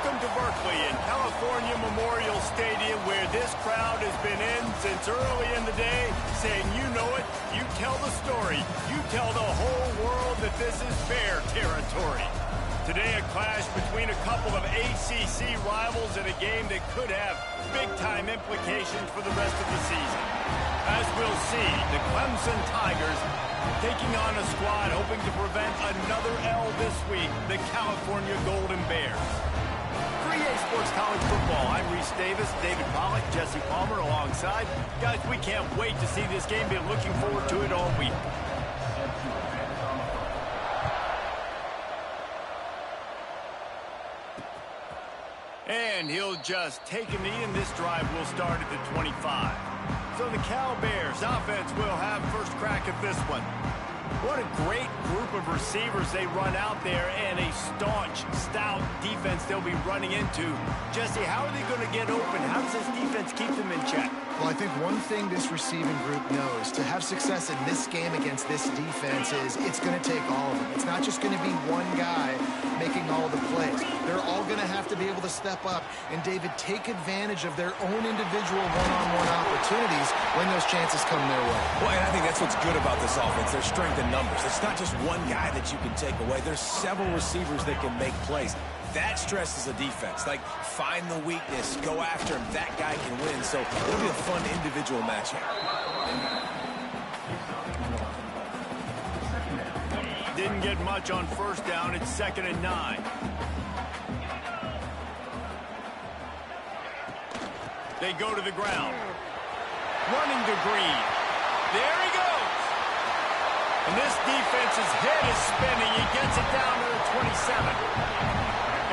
Welcome to Berkeley and California Memorial Stadium, where this crowd has been in since early in the day, saying you know it, you tell the story, you tell the whole world that this is Bear territory. Today a clash between a couple of ACC rivals in a game that could have big-time implications for the rest of the season. As we'll see, the Clemson Tigers taking on a squad hoping to prevent another L this week, the California Golden Bears. 3A Sports College Football. I'm Reese Davis, David Pollack, Jesse Palmer alongside. Guys, we can't wait to see this game. Been looking forward to it all week. And he'll just take a knee, and this drive will start at the 25. So the Cal Bears offense will have first crack at this one. What a great group of receivers they run out there, and a staunch, stout defense they'll be running into. Jesse, how are they going to get open? How does this defense keep them in check? Well, I think one thing this receiving group knows, to have success in this game against this defense, is it's going to take all of them. It's not just going to be one guy making all the plays. They're all going to have to be able to step up and, David, take advantage of their own individual one-on-one opportunities when those chances come their way. Well, and I think that's what's good about this offense, their strength in numbers. It's not just one guy that you can take away. There's several receivers that can make plays. That stresses the defense. Like, find the weakness, go after him. That guy can win. So it'll be a fun individual matchup. Didn't get much on first down. It's 2nd and 9. They go to the ground. Running to Green. There he goes. And this defense's head is spinning. He gets it down to the 27.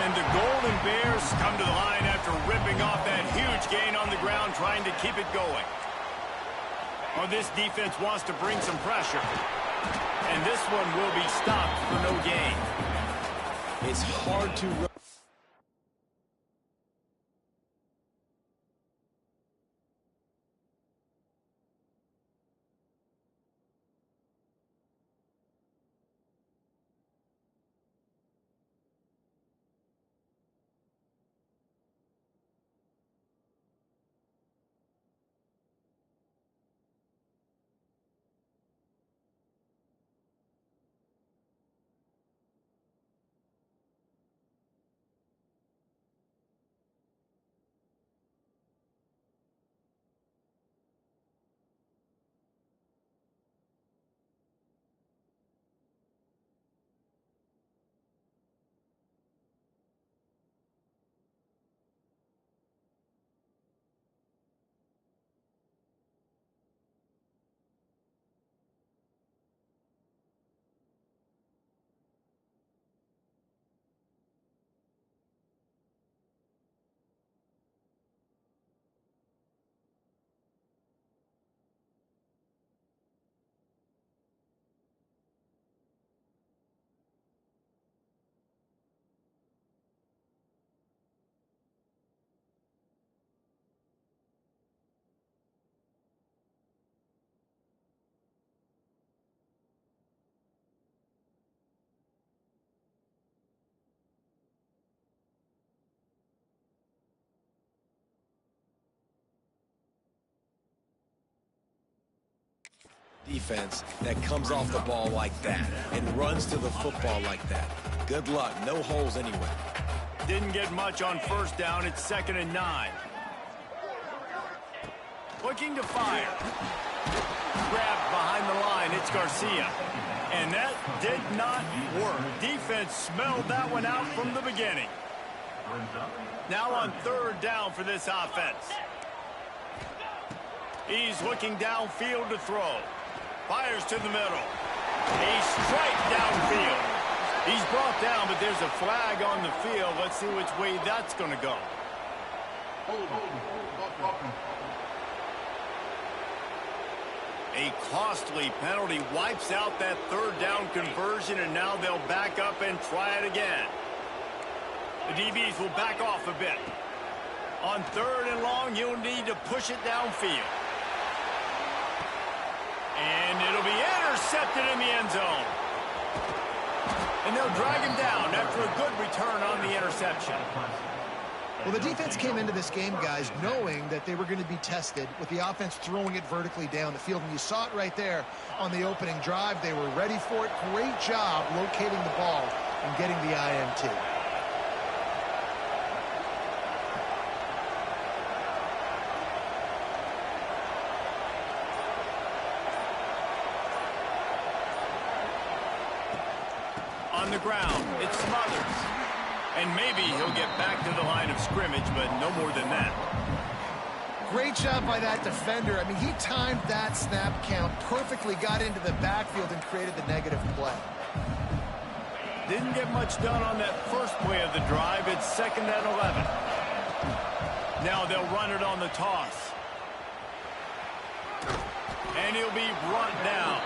And the Golden Bears come to the line after ripping off that huge gain on the ground, trying to keep it going. Oh, this defense wants to bring some pressure. And this one will be stopped for no gain. It's hard to run. Defense that comes off the ball like that and runs to the football like that. Good luck. No holes anywhere. Didn't get much on first down. It's 2nd and 9. Looking to fire. Grabbed behind the line. It's Garcia. And that did not work. Defense smelled that one out from the beginning. Now on 3rd down for this offense. He's looking downfield to throw. Fires to the middle. A strike downfield. He's brought down, but there's a flag on the field. Let's see which way that's going to go. A costly penalty wipes out that 3rd down conversion, and now they'll back up and try it again. The DBs will back off a bit. On 3rd and long, you'll need to push it downfield. And it'll be intercepted in the end zone. And they'll drag him down after a good return on the interception. Well, the defense came into this game, guys, knowing that they were going to be tested with the offense throwing it vertically down the field. And you saw it right there on the opening drive. They were ready for it. Great job locating the ball and getting the INT. On the ground, it's Smothers. And maybe he'll get back to the line of scrimmage, but no more than that. Great job by that defender. I mean, he timed that snap count perfectly, got into the backfield, and created the negative play. Didn't get much done on that first play of the drive. It's 2nd and 11. Now they'll run it on the toss. And he'll be brought down.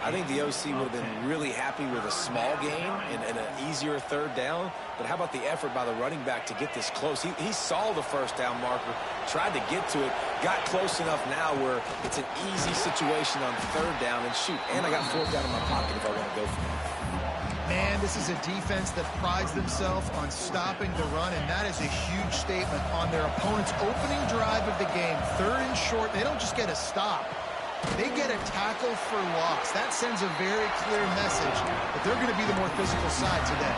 I think the OC would have been really happy with a small gain and an easier 3rd down. But how about the effort by the running back to get this close? He saw the 1st down marker, tried to get to it, got close enough now where it's an easy situation on 3rd down. And shoot, and I got 4th down in my pocket if I want to go for it. Man, this is a defense that prides themselves on stopping the run, and that is a huge statement on their opponent's opening drive of the game. 3rd and short, they don't just get a stop. They get a tackle for loss. That sends a very clear message that they're going to be the more physical side today.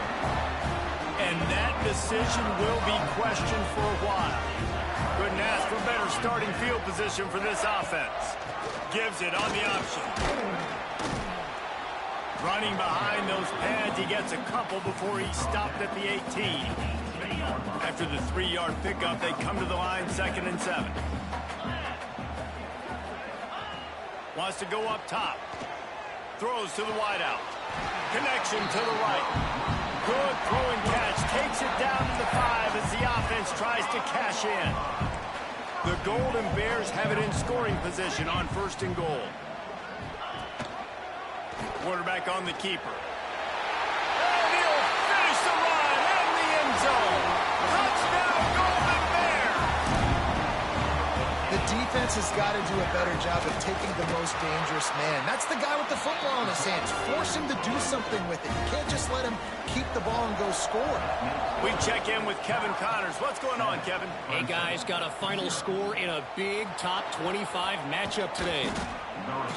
And that decision will be questioned for a while. Couldn't ask for better starting field position for this offense. Gives it on the option. Running behind those pads, he gets a couple before he stopped at the 18. After the 3-yard pickup, they come to the line 2nd and 7. Wants to go up top. Throws to the wideout. Connection to the right. Good throw and catch. Takes it down to the 5 as the offense tries to cash in. The Golden Bears have it in scoring position on 1st and goal. Quarterback on the keeper. And he'll finish the run in the end zone. Touchdown, Golden Bears! The defense has got to do a better job of taking the most dangerous man. That's the guy with the football in his hands. Force him to do something with it. You can't just let him keep the ball and go score. We check in with Kevin Connors. What's going on, Kevin? Hey, guys, got a final score in a big top 25 matchup today.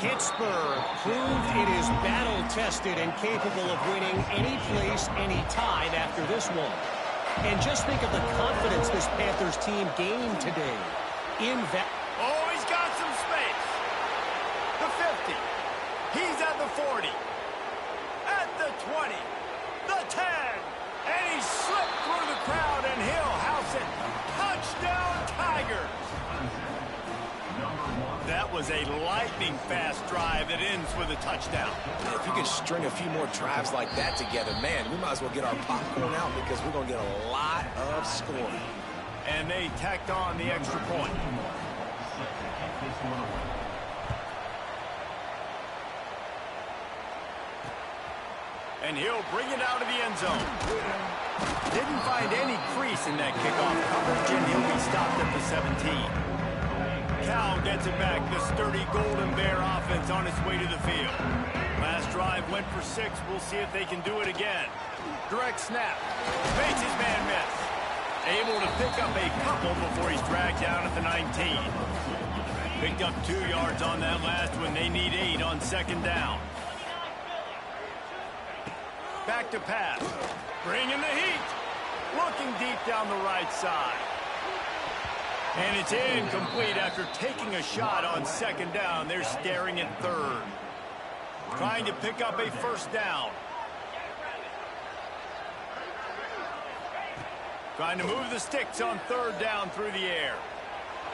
Pittsburgh proved it is battle-tested and capable of winning any place, any time after this one. And just think of the confidence this Panthers team gained today. Oh, he's got some space. The 50. He's at the 40. At the 20. The 10. And he slipped through the crowd, and he'll house it. Touchdown, Tigers. That was a lightning-fast drive that ends with a touchdown. If you can string a few more drives like that together, man, we might as well get our popcorn out because we're going to get a lot of scoring. And they tacked on the extra point. And he'll bring it out of the end zone. Didn't find any crease in that kickoff coverage, and he'll be stopped at the 17. Cal gets it back. The sturdy Golden Bear offense on its way to the field. Last drive went for 6. We'll see if they can do it again. Direct snap. Makes his man miss. Able to pick up a couple before he's dragged down at the 19. Picked up 2 yards on that last one. They need 8 on 2nd down. Back to pass. Bringing the heat. Looking deep down the right side. And it's incomplete after taking a shot on 2nd down. They're staring at 3rd. Trying to pick up a 1st down. Trying to move the sticks on 3rd down through the air.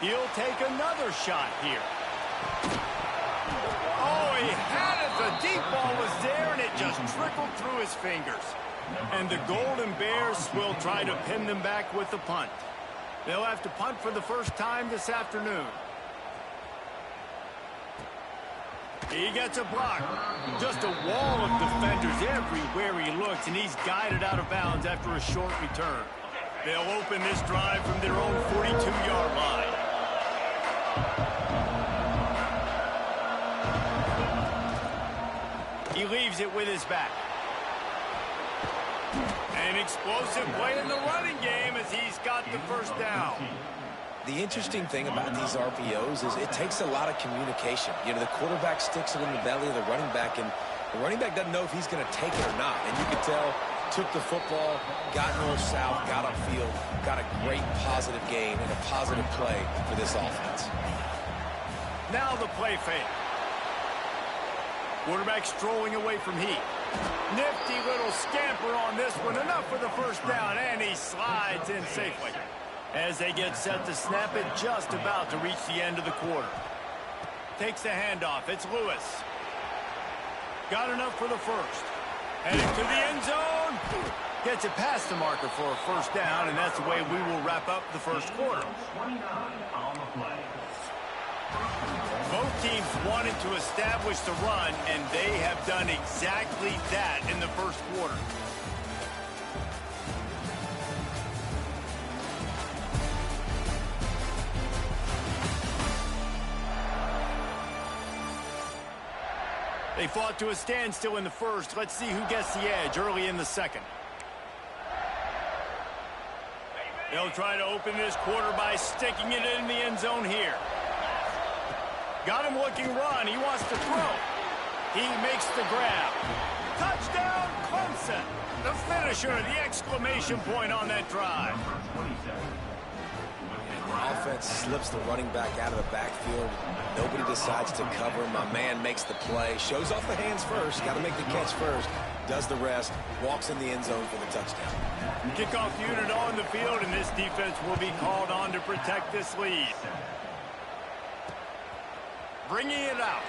He'll take another shot here. Oh, he had it. The deep ball was there, and it just trickled through his fingers. And the Golden Bears will try to pin them back with the punt. They'll have to punt for the first time this afternoon. He gets a block. Just a wall of defenders everywhere he looks, and he's guided out of bounds after a short return. They'll open this drive from their own 42-yard line. He leaves it with his back. And An explosive play in the running game as he's got the first down. The interesting thing about these RPOs is it takes a lot of communication. You know, the quarterback sticks it in the belly of the running back, and the running back doesn't know if he's going to take it or not. And you can tell, took the football, got north-south, got upfield, got a great positive gain and a positive play for this offense. Now the play fake. Quarterback strolling away from heat. Nifty little scamper on this one. Enough for the first down, and he slides in safely. As they get set to snap it, just about to reach the end of the quarter. Takes the handoff. It's Lewis. Got enough for the first. Heading to the end zone. Gets it past the marker for a first down, and that's the way we will wrap up the first quarter. Both teams wanted to establish the run, and they have done exactly that in the first quarter. They fought to a standstill in the first. Let's see who gets the edge early in the second. They'll try to open this quarter by sticking it in the end zone here. Got him looking run. He wants to throw. He makes the grab. Touchdown, Clemson. The finisher, the exclamation point on that drive. The offense slips the running back out of the backfield. Nobody decides to cover him. My man makes the play. Shows off the hands first. Got to make the catch first. Does the rest. Walks in the end zone for the touchdown. Kickoff unit on the field, and this defense will be called on to protect this lead. Bringing it out.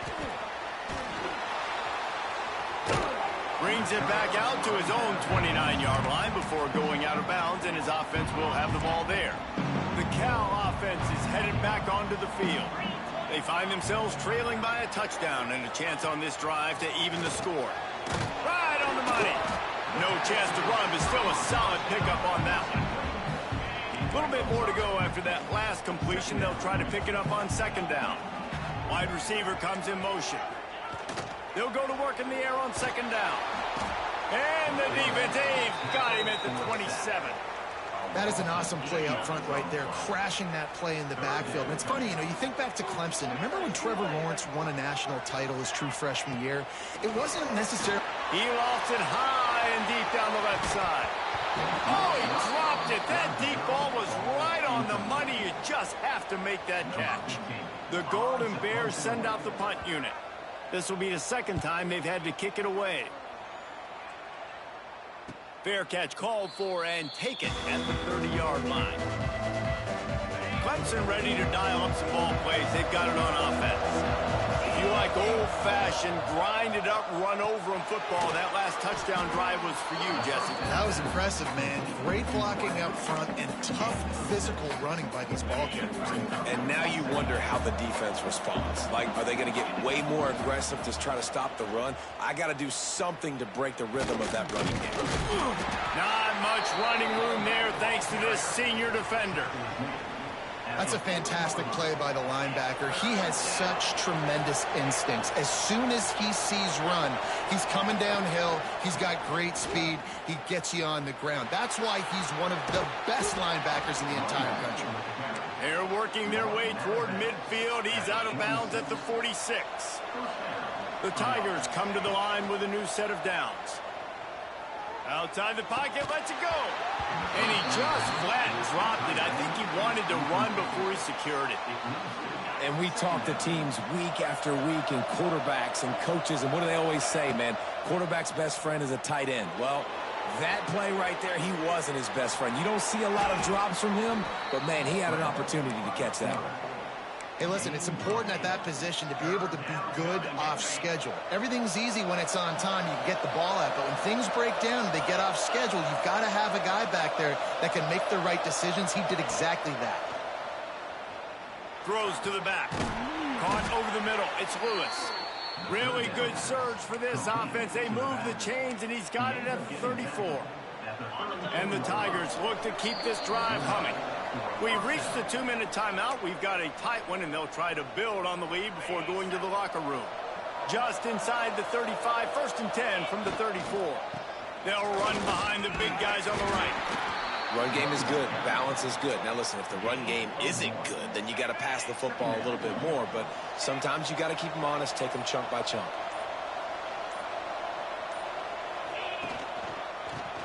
Brings it back out to his own 29-yard line before going out of bounds, and his offense will have the ball there. The Cal offense is headed back onto the field. They find themselves trailing by a touchdown and a chance on this drive to even the score. Right on the money. No chance to run, but still a solid pickup on that one. A little bit more to go after that last completion. They'll try to pick it up on second down. Wide receiver comes in motion. They'll go to work in the air on second down. And the defense, they've got him at the 27. That is an awesome play up front right there, crashing that play in the backfield. And it's funny, you know, you think back to Clemson. Remember when Trevor Lawrence won a national title his true freshman year? It wasn't necessarily... He lofts it high and deep down the left side. Oh, he dropped it. That deep ball was right on the money. You just have to make that catch. The Golden Bears send out the punt unit. This will be the second time they've had to kick it away. Fair catch called for and taken at the 30-yard line. Clemson ready to dial up some ball plays. They've got it on offense. If you like old-fashioned, grind-it-up, run-over-them football, that last touchdown drive was for you, Jesse. That was impressive, man. Great blocking up front and tough physical running by these ball carriers. And now you wonder how the defense responds. Like, are they going to get way more aggressive to try to stop the run? I got to do something to break the rhythm of that running game. Not much running room there thanks to this senior defender. That's a fantastic play by the linebacker. He has such tremendous instincts. As soon as he sees run, he's coming downhill. He's got great speed. He gets you on the ground. That's why he's one of the best linebackers in the entire country. They're working their way toward midfield. He's out of bounds at the 46. The Tigers come to the line with a new set of downs. Outside the pocket, lets it go. And he just flat dropped it. I think he wanted to run before he secured it. And we talk to teams week after week and quarterbacks and coaches, and what do they always say, man? Quarterback's best friend is a tight end. Well, that play right there, he wasn't his best friend. You don't see a lot of drops from him, but, man, he had an opportunity to catch that one. Hey, listen, it's important at that position to be able to be good off schedule. Everything's easy when it's on time. You get the ball out. But when things break down and they get off schedule, you've got to have a guy back there that can make the right decisions. He did exactly that. Throws to the back. Caught over the middle. It's Lewis. Really good surge for this offense. They move the chains, and he's got it at the 34. And the Tigers look to keep this drive humming. We've reached the 2-minute timeout. We've got a tight one, and they'll try to build on the lead before going to the locker room. Just inside the 35, 1st and 10 from the 34. They'll run behind the big guys on the right. Run game is good. Balance is good. Now, listen, if the run game isn't good, then you got to pass the football a little bit more. But sometimes you got to keep them honest, take them chunk by chunk.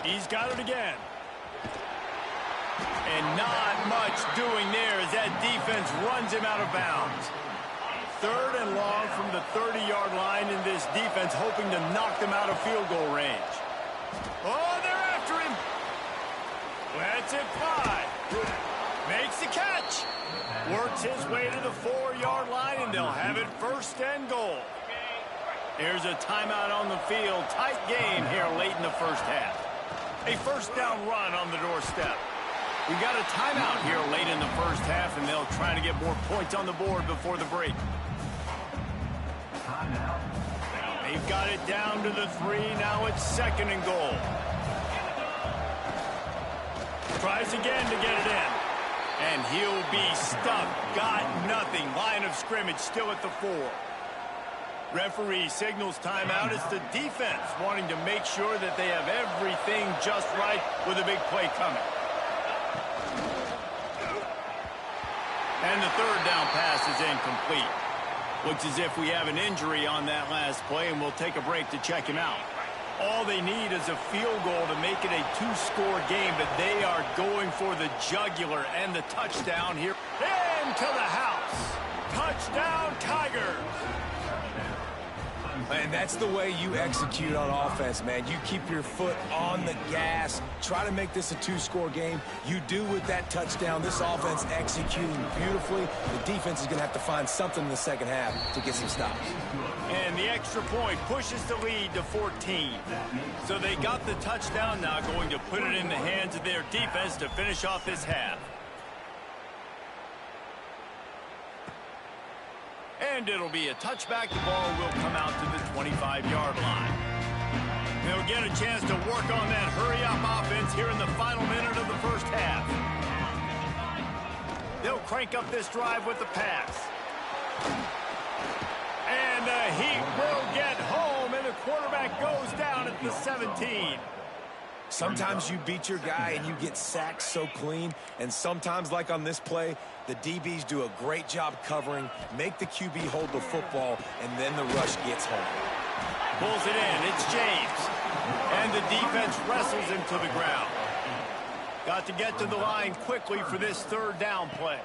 He's got it again. And not much doing there as that defense runs him out of bounds. 3rd and long from the 30-yard line, in this defense hoping to knock them out of field goal range. Oh, they're after him. Lets it fly. Makes the catch. Works his way to the 4-yard line, and they'll have it 1st and goal. Here's a timeout on the field. Tight game here late in the first half. A 1st down run on the doorstep. We got a timeout here late in the first half, and they'll try to get more points on the board before the break. They've got it down to the 3. Now it's 2nd and goal. Tries again to get it in. And he'll be stuck. Got nothing. Line of scrimmage still at the 4. Referee signals timeout. It's the defense wanting to make sure that they have everything just right with a big play coming. And the 3rd down pass is incomplete. Looks as if we have an injury on that last play, and we'll take a break to check him out. All they need is a field goal to make it a 2-score game, but they are going for the jugular and the touchdown here. Into the house. Touchdown, Tigers. And that's the way you execute on offense, man. You keep your foot on the gas. Try to make this a 2-score game. You do with that touchdown. This offense executing beautifully. The defense is going to have to find something in the second half to get some stops. And the extra point pushes the lead to 14. So they got the touchdown, now going to put it in the hands of their defense to finish off this half. And it'll be a touchback. The ball will come out to the 25-yard line. They'll get a chance to work on that hurry-up offense here in the final minute of the first half. They'll crank up this drive with the pass. And the Heat will get home, and the quarterback goes down at the 17. Sometimes you beat your guy and you get sacked so clean, and sometimes, like on this play, the DBs do a great job covering, make the QB hold the football, and then the rush gets home. Pulls it in. It's James. And the defense wrestles him to the ground. Got to get to the line quickly for this 3rd down play.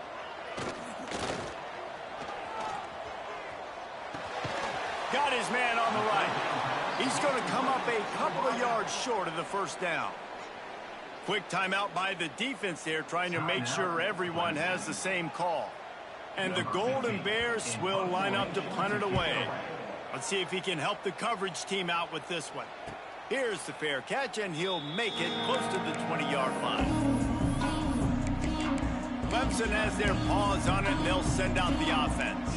Got his man on the right. He's going to come up a couple of yards short of the 1st down. Quick timeout by the defense there, trying to make sure everyone has the same call. And the Golden Bears will line up to punt it away. Let's see if he can help the coverage team out with this one. Here's the fair catch, and he'll make it close to the 20-yard line. Clemson has their paws on it, and they'll send out the offense.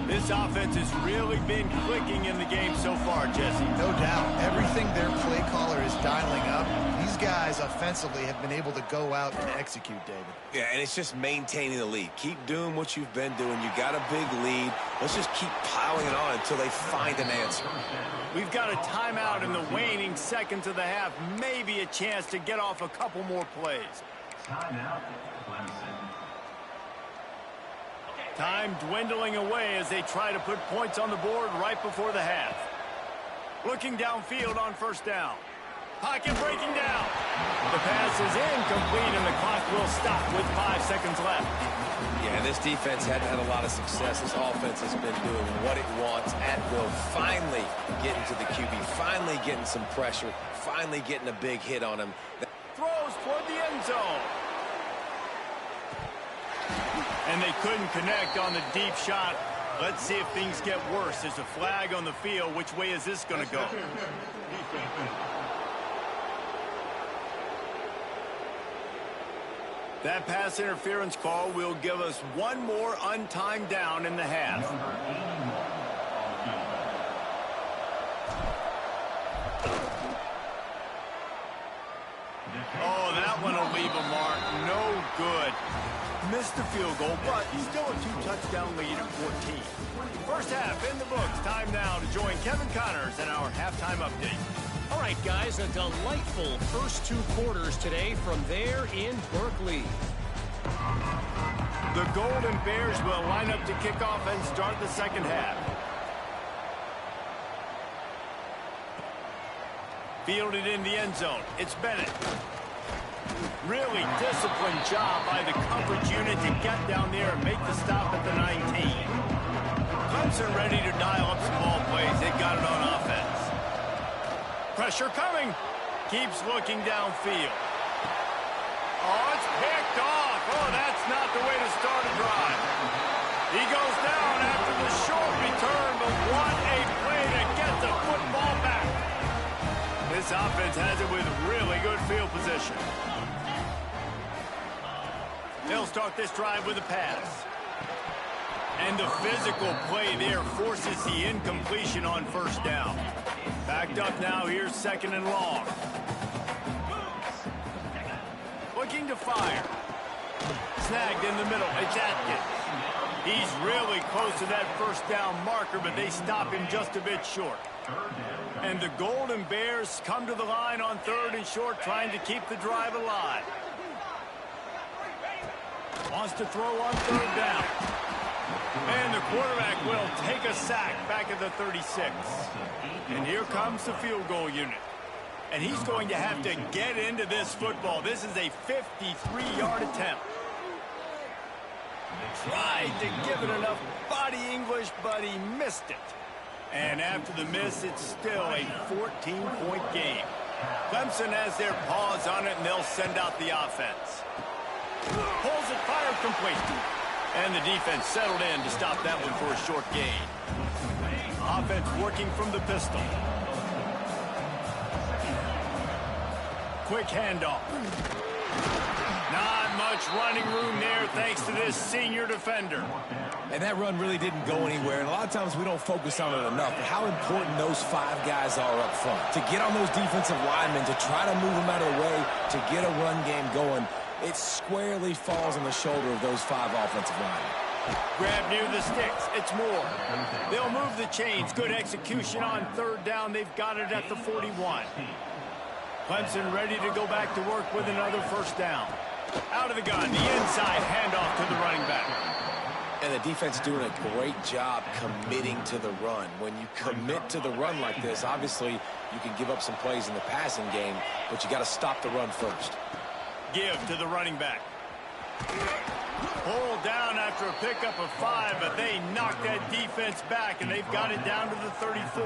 This offense has really been clicking in the game so far, Jesse. No doubt. Everything their play caller is dialing up, these guys offensively have been able to go out and execute, David. Yeah, and it's just maintaining the lead. Keep doing what you've been doing. You got a big lead. Let's just keep piling it on until they find an answer. We've got a timeout in the waning seconds of the half. Maybe a chance to get off a couple more plays. Timeout, Clemson. Time dwindling away as they try to put points on the board right before the half. Looking downfield on 1st down. Pocket breaking down. The pass is incomplete, and the clock will stop with 5 seconds left. Yeah, this defense hadn't had a lot of success. This offense has been doing what it wants at will. Finally getting to the QB. Finally getting some pressure. Finally getting a big hit on him. Throws toward the end zone. And they couldn't connect on the deep shot. Let's see if things get worse. There's a flag on the field. Which way is this going to go? That pass interference call will give us one more untimed down in the half. Oh, that one will leave a mark. No good. Missed the field goal, but still a 2-touchdown lead at 14. First half in the books. Time now to join Kevin Connors in our halftime update. All right, guys, a delightful first 2 quarters today from there in Berkeley. The Golden Bears will line up to kick off and start the second half. Fielded in the end zone. It's Bennett. Really disciplined job by the coverage unit to get down there and make the stop at the 19. Clemson ready to dial up some ball plays. They got it on offense. Pressure coming. Keeps looking downfield. Oh, it's picked off. Oh, that's not the way to start a drive. He goes down after the short return, but what a play to get the football back. This offense has it with really good field position. They'll start this drive with a pass. And the physical play there forces the incompletion on first down. Backed up now, here's second and long. Looking to fire. Snagged in the middle, it's Atkins. He's really close to that first down marker, but they stop him just a bit short. And the Golden Bears come to the line on 3rd and short, trying to keep the drive alive. Wants to throw on 3rd down. And the quarterback will take a sack back at the 36. And here comes the field goal unit. And he's going to have to get into this football. This is a 53-yard attempt. Tried to give it enough body English, but he missed it. And after the miss, it's still a 14-point game. Clemson has their paws on it, and they'll send out the offense. Pulls it, fired complete. And the defense settled in to stop that one for a short gain. Offense working from the pistol. Quick handoff. Not much running room there thanks to this senior defender. And that run really didn't go anywhere. And a lot of times we don't focus on it enough. But how important those 5 guys are up front. To get on those defensive linemen, to try to move them out of the way, to get a run game going, it squarely falls on the shoulder of those 5 offensive linemen. Grab near the sticks. It's Moore. They'll move the chains. Good execution on 3rd down. They've got it at the 41. Clemson ready to go back to work with another first down. Out of the gun, the inside handoff to the running back. And the defense doing a great job committing to the run. When you commit to the run like this, obviously you can give up some plays in the passing game, but you got to stop the run first. Give to the running back. Pulled down after a pickup of 5, but they knocked that defense back, and they've got it down to the 34.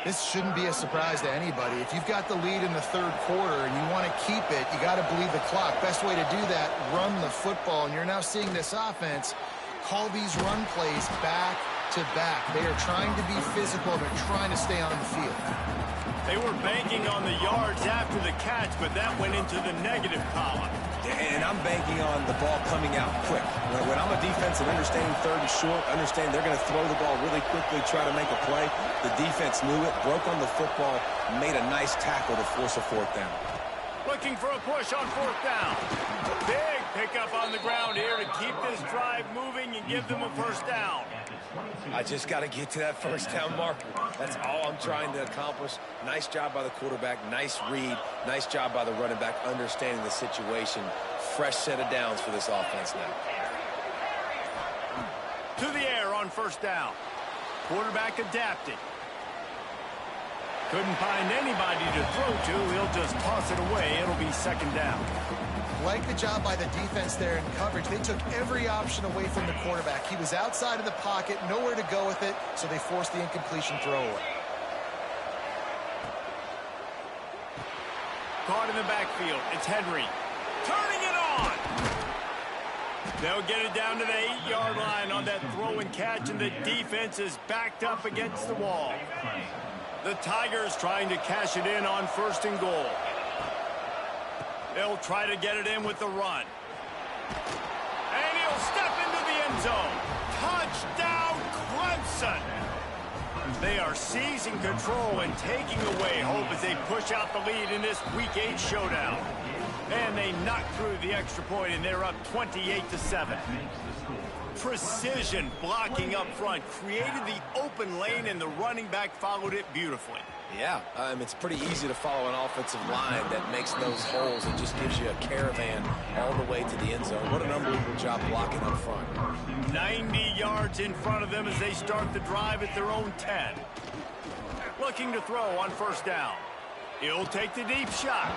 This shouldn't be a surprise to anybody. If you've got the lead in the 3rd quarter and you want to keep it, you got to bleed the clock. Best way to do that, run the football. And you're now seeing this offense call these run plays back to back. They are trying to be physical. They're trying to stay on the field. They were banking on the yards after the catch, but that went into the negative column. And I'm banking on the ball coming out quick. When I'm a defense and understanding 3rd and short, understand they're going to throw the ball really quickly, try to make a play. The defense knew it, broke on the football, made a nice tackle to force a 4th down. Looking for a push on 4th down. Big pickup on the ground here to keep this drive moving and give them a first down. I just got to get to that first down marker. That's all I'm trying to accomplish. Nice job by the quarterback. Nice read. Nice job by the running back understanding the situation. Fresh set of downs for this offense now. To the air on first down. Quarterback adapted. Couldn't find anybody to throw to. He'll just toss it away. It'll be second down. Like the job by the defense there in coverage. They took every option away from the quarterback. He was outside of the pocket, nowhere to go with it, so they forced the incompletion throw away. Caught in the backfield. It's Henry. Turning it on. They'll get it down to the 8-yard line on that throw and catch, and the defense is backed up against the wall. The Tigers trying to cash it in on 1st and goal. They'll try to get it in with the run. And he'll step into the end zone. Touchdown, Clemson. They are seizing control and taking away hope as they push out the lead in this Week 8 showdown. And they knock through the extra point, and they're up 28-7. Precision blocking up front created the open lane, and the running back followed it beautifully. Yeah, it's pretty easy to follow an offensive line that makes those holes and just gives you a caravan all the way to the end zone. What an unbelievable job blocking up front. 90 yards in front of them as they start the drive at their own 10. Looking to throw on first down. He'll take the deep shot.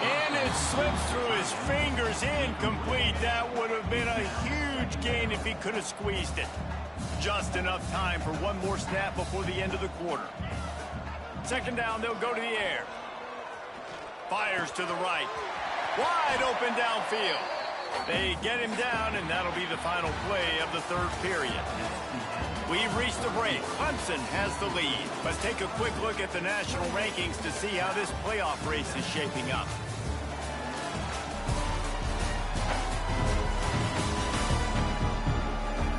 And it slips through his fingers, incomplete. That would have been a huge gain if he could have squeezed it. Just enough time for one more snap before the end of the quarter. Second down, they'll go to the air. Fires to the right. Wide open downfield. They get him down, and that'll be the final play of the third period. We've reached the break. Clemson has the lead. Let's take a quick look at the national rankings to see how this playoff race is shaping up.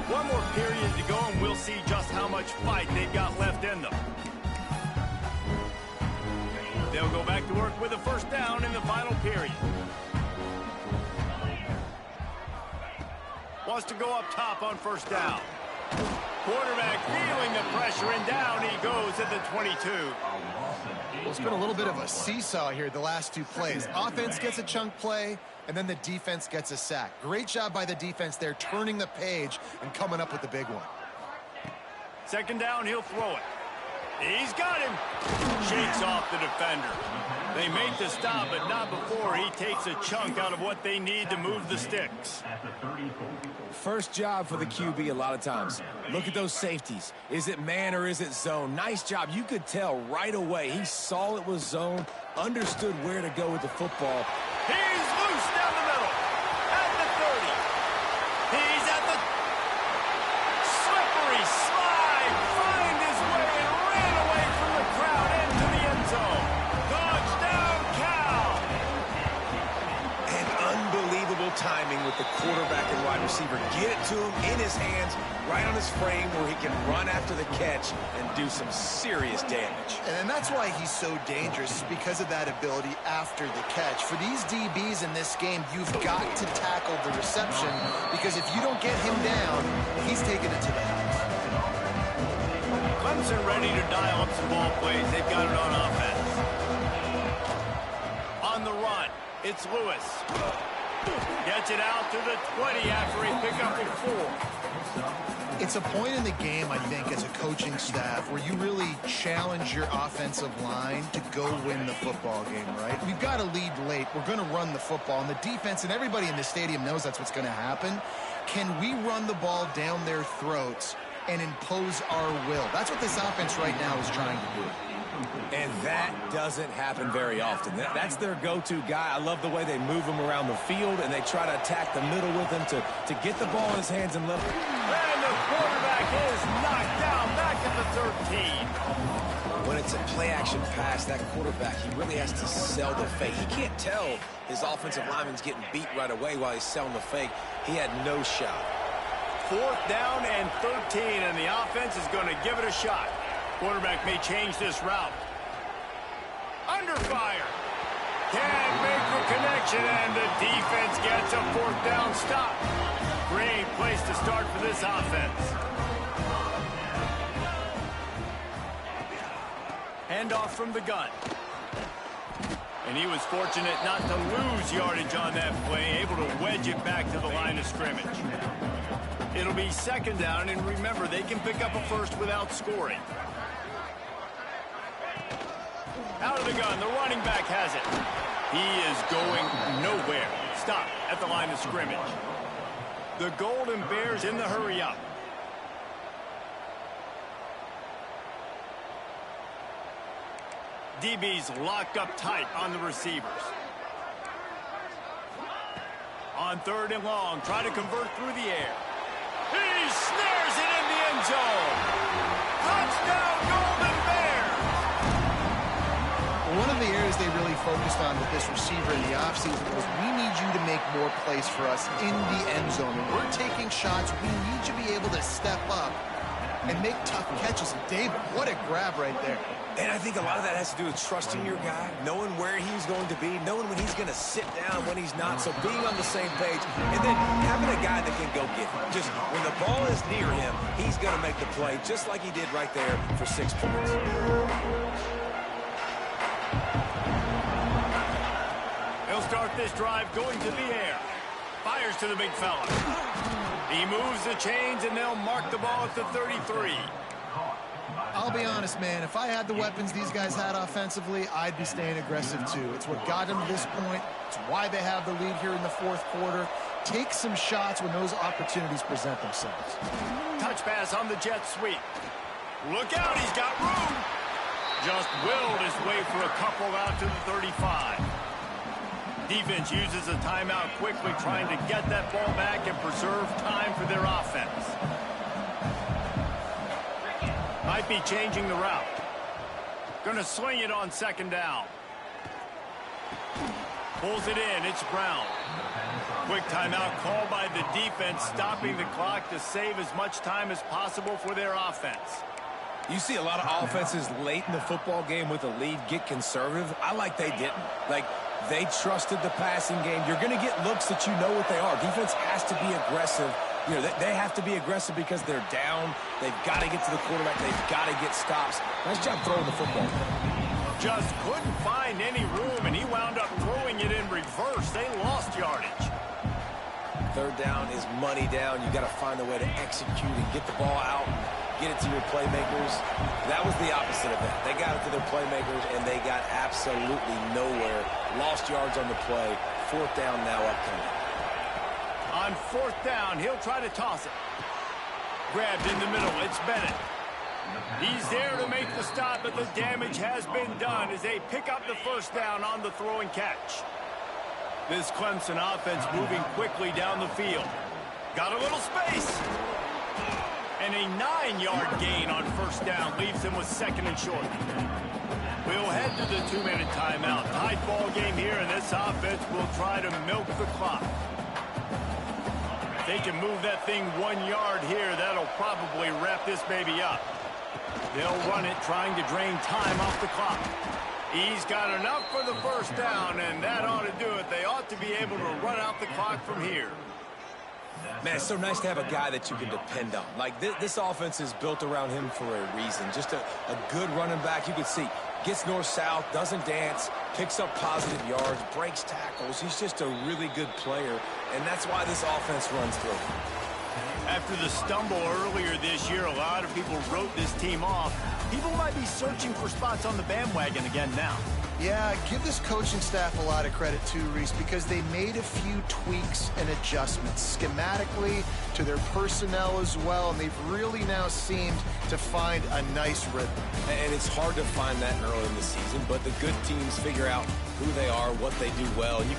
One more period to go, and we'll see just how much fight they've got left in them. They'll go back to work with a first down in the final period. Wants to go up top on first down. Quarterback feeling the pressure, and down he goes at the 22. Well, it's been a little bit of a seesaw here the last two plays. Offense gets a chunk play, and then the defense gets a sack. Great job by the defense there, turning the page and coming up with the big one. Second down, he'll throw it. He's got him. Shakes off the defender. They make the stop, but not before he takes a chunk out of what they need to move the sticks. First job for the QB a lot of times. Look at those safeties. Is it man or is it zone? Nice job. You could tell right away. He saw it was zone, understood where to go with the football. He's loose down the middle. At the 30. He's at the slippery slide. Find his way and ran away from the crowd into the end zone. Touchdown, Cal. And unbelievable timing with the quarterback and wide receiver. Get it to him in his hands, right on his frame where he can run after the catch and do some serious damage. And that's why he's so dangerous, because of that ability after the catch. For these DBs in this game, you've got to tackle the reception, because if you don't get him down, he's taking it to the house. Clemson ready to dial up some ball plays. They've got it on offense. On the run, it's Lewis. Gets it out to the 20 after he picked up a 4. It's a point in the game, I think, as a coaching staff where you really challenge your offensive line to go win the football game, right? We've got to lead late. We're going to run the football. And the defense and everybody in the stadium knows that's what's going to happen. Can we run the ball down their throats and impose our will? That's what this offense right now is trying to do. And that doesn't happen very often. That's their go-to guy. I love the way they move him around the field, and they try to attack the middle with him to get the ball in his hands and let him. And the quarterback is knocked down back at the 13. When it's a play-action pass, that quarterback, he really has to sell the fake. He can't tell his offensive lineman's getting beat right away while he's selling the fake. He had no shot. Fourth down and 13, and the offense is going to give it a shot. Quarterback may change this route. Under fire. Can't make the connection, and the defense gets a fourth down stop. Great place to start for this offense. Handoff from the gun. And he was fortunate not to lose yardage on that play, able to wedge it back to the line of scrimmage. It'll be second down, and remember, they can pick up a first without scoring. Out of the gun, the running back has it. He is going nowhere. Stop at the line of scrimmage. The Golden Bears in the hurry-up. DB's locked up tight on the receivers. On third and long, try to convert through the air. He snares it in the end zone. Touchdown, Golden Bears! One of the areas they really focused on with this receiver in the offseason was, we need you to make more plays for us in the end zone. When we're taking shots, we need you to be able to step up and make tough catches. And David, what a grab right there. And I think a lot of that has to do with trusting your guy, knowing where he's going to be, knowing when he's going to sit down, when he's not. So being on the same page, and then having a guy that can go get it. Just when the ball is near him, he's going to make the play, just like he did right there for 6 points. He'll start this drive going to the air. Fires to the big fella. He moves the chains, and they'll mark the ball at the 33. I'll be honest, man. If I had the weapons these guys had offensively, I'd be staying aggressive, too. It's what got them to this point. It's why they have the lead here in the fourth quarter. Take some shots when those opportunities present themselves. Touch pass on the jet sweep. Look out, he's got room. Just willed his way for a couple out to the 35. Defense uses a timeout quickly, trying to get that ball back and preserve time for their offense. Might be changing the route. Going to swing it on second down. Pulls it in. It's Brown. Quick timeout called by the defense, stopping the clock to save as much time as possible for their offense. You see a lot of offenses late in the football game with a lead get conservative. I like they didn't. Like, they trusted the passing game. You're going to get looks that you know what they are. Defense has to be aggressive. You know, they have to be aggressive because they're down. They've got to get to the quarterback. They've got to get stops. Nice job throwing the football. Just couldn't find any room, and he wound up throwing it in reverse. They lost yardage. Third down is money down. You got to find a way to execute and get the ball out, get it to your playmakers. That was the opposite of that. They got it to their playmakers, and they got absolutely nowhere. Lost yards on the play. Fourth down now upcoming. On fourth down, he'll try to toss it. Grabbed in the middle. It's Bennett. He's there to make the stop, but the damage has been done as they pick up the first down on the throw and catch. This Clemson offense moving quickly down the field. Got a little space. And a 9-yard gain on first down leaves him with second and short. We'll head to the 2-minute timeout. Tight ball game here, and this offense will try to milk the clock. If they can move that thing 1 yard here, that'll probably wrap this baby up. They'll run it, trying to drain time off the clock. He's got enough for the first down, and that ought to do it. They ought to be able to run out the clock from here. Man, it's so nice to have a guy that you can depend on. Like, this offense is built around him for a reason. Just a good running back. You can see, gets north-south, doesn't dance, picks up positive yards, breaks tackles. He's just a really good player, and that's why this offense runs through. After the stumble earlier this year, a lot of people wrote this team off. People might be searching for spots on the bandwagon again now. Yeah, give this coaching staff a lot of credit too, Reese, because they made a few tweaks and adjustments schematically to their personnel as well, and they've really now seemed to find a nice rhythm. And it's hard to find that early in the season, but the good teams figure out who they are, what they do well. And you